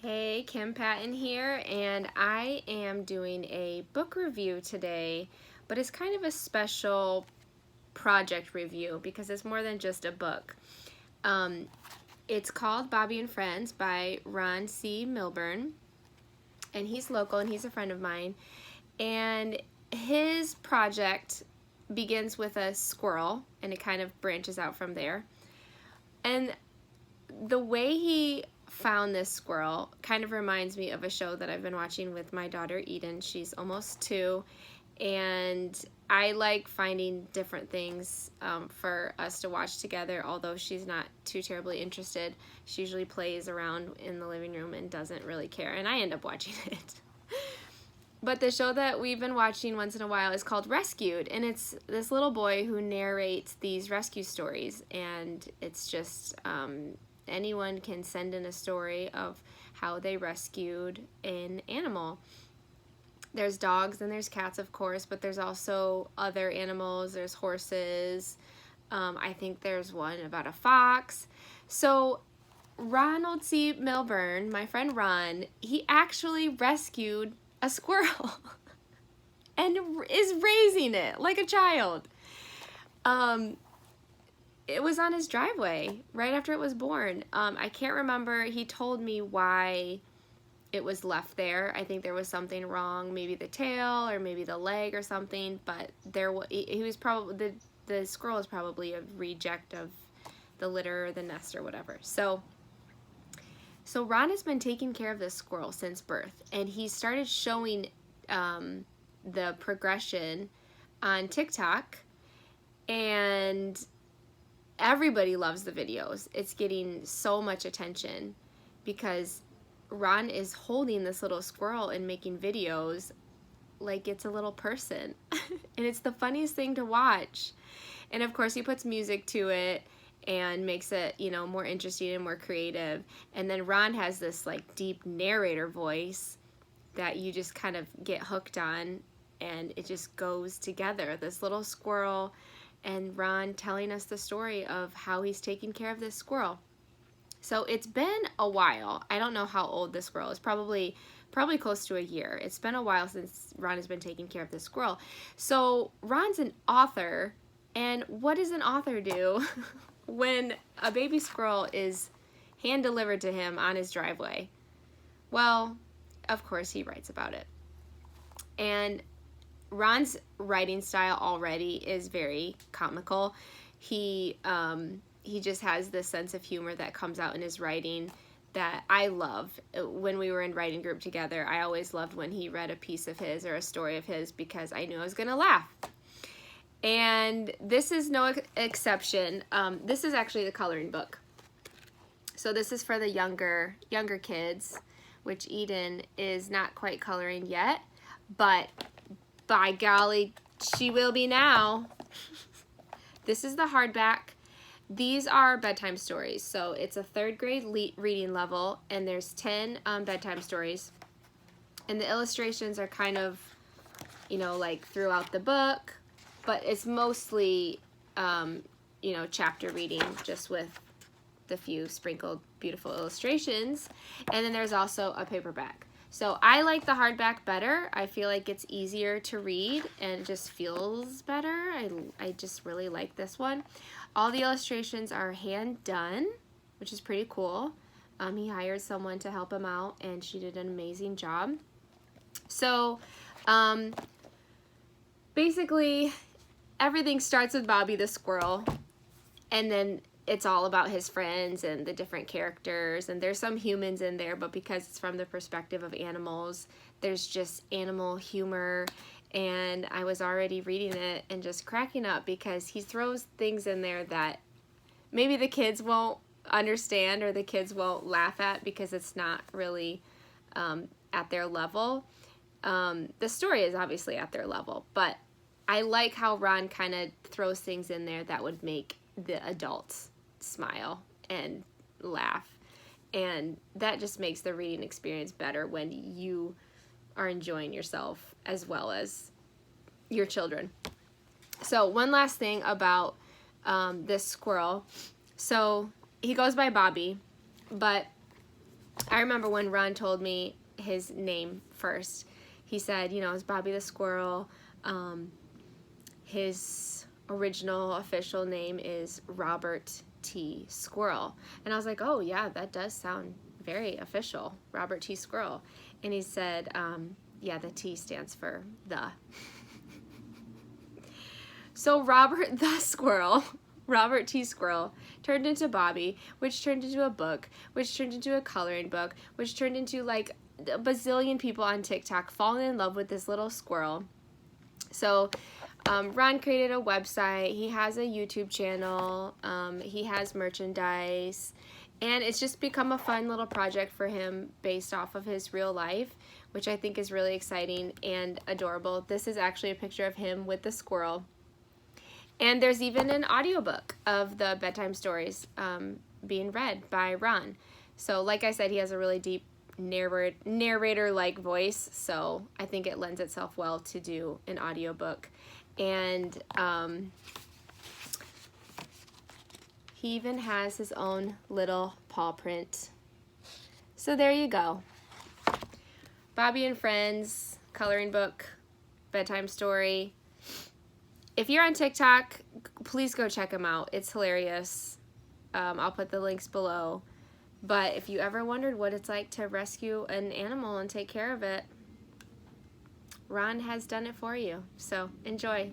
Hey, Kim Patton here, and I am doing a book review today, but it's kind of a special project review because it's more than just a book. It's called Bobby and Friends by Ron C. Milburn, and he's local and he's a friend of mine. And his project begins with a squirrel, and it kind of branches out from there. And the way he found this squirrel kind of reminds me of a show that I've been watching with my daughter Eden. She's almost 2, and I like finding different things for us to watch together. Although she's not too terribly interested, she usually plays around in the living room and doesn't really care, and I end up watching it. But the show that we've been watching once in a while is called Rescued, and it's this little boy who narrates these rescue stories, and it's just anyone can send in a story of how they rescued an animal. There's dogs and there's cats, of course, but there's also other animals. There's horses. I think there's one about a fox. So Ronald C. Milburn, my friend Ron, he actually rescued a squirrel and is raising it like a child. It was on his driveway right after it was born. I can't remember. He told me why it was left there. I think there was something wrong, maybe the tail or maybe the leg or something. But he was probably the squirrel is probably a reject of the litter or the nest or whatever. So Ron has been taking care of this squirrel since birth, and he started showing the progression on TikTok, and everybody loves the videos. It's getting so much attention because Ron is holding this little squirrel and making videos like it's a little person. And it's the funniest thing to watch. And of course he puts music to it and makes it, more interesting and more creative. And then Ron has this like deep narrator voice that you just kind of get hooked on, and it just goes together. This little squirrel and Ron telling us the story of how he's taking care of this squirrel. So it's been a while. I don't know how old this squirrel is. Probably close to a year. It's been a while since Ron has been taking care of this squirrel. So Ron's an author, and what does an author do when a baby squirrel is hand delivered to him on his driveway? Well, of course he writes about it. And Ron's writing style already is very comical. He just has this sense of humor that comes out in his writing that I love. When we were in writing group together, I always loved when he read a piece of his or a story of his because I knew I was gonna laugh. And this is no exception. This is actually the coloring book. So this is for the younger kids, which Eden is not quite coloring yet, but by golly, she will be now. This is the hardback. These are bedtime stories. So it's a 3rd grade reading level, and there's 10 bedtime stories. And the illustrations are kind of, like throughout the book, but it's mostly, chapter reading, just with the few sprinkled beautiful illustrations. And then there's also a paperback. So I like the hardback better. I feel like it's easier to read and it just feels better. I just really like this one. All the illustrations are hand done, which is pretty cool. He hired someone to help him out, and she did an amazing job. So basically everything starts with Bobby the squirrel, and then it's all about his friends and the different characters, and there's some humans in there, but because it's from the perspective of animals, there's just animal humor. And I was already reading it and just cracking up because he throws things in there that maybe the kids won't understand or the kids won't laugh at because it's not really at their level. The story is obviously at their level, but I like how Ron kind of throws things in there that would make the adults smile and laugh, and that just makes the reading experience better when you are enjoying yourself as well as your children. So one last thing about this squirrel. So he goes by Bobby, but I remember when Ron told me his name first. He said, you know, it's Bobby the Squirrel. His original official name is Robert T. Squirrel. And I was like, oh yeah, that does sound very official, Robert T. Squirrel. And he said, yeah, the T stands for the. So Robert the Squirrel, Robert T. Squirrel, turned into Bobby, which turned into a book, which turned into a coloring book, which turned into like a bazillion people on TikTok falling in love with this little squirrel. So Ron created a website, he has a YouTube channel, he has merchandise, and it's just become a fun little project for him based off of his real life, which I think is really exciting and adorable. This is actually a picture of him with the squirrel. And there's even an audiobook of the bedtime stories being read by Ron. So like I said, he has a really deep narrator-like voice, so I think it lends itself well to do an audiobook. And he even has his own little paw print. So there you go. Bobby and Friends, coloring book, bedtime story. If you're on TikTok, please go check him out. It's hilarious. I'll put the links below. But if you ever wondered what it's like to rescue an animal and take care of it, Ron has done it for you. So enjoy.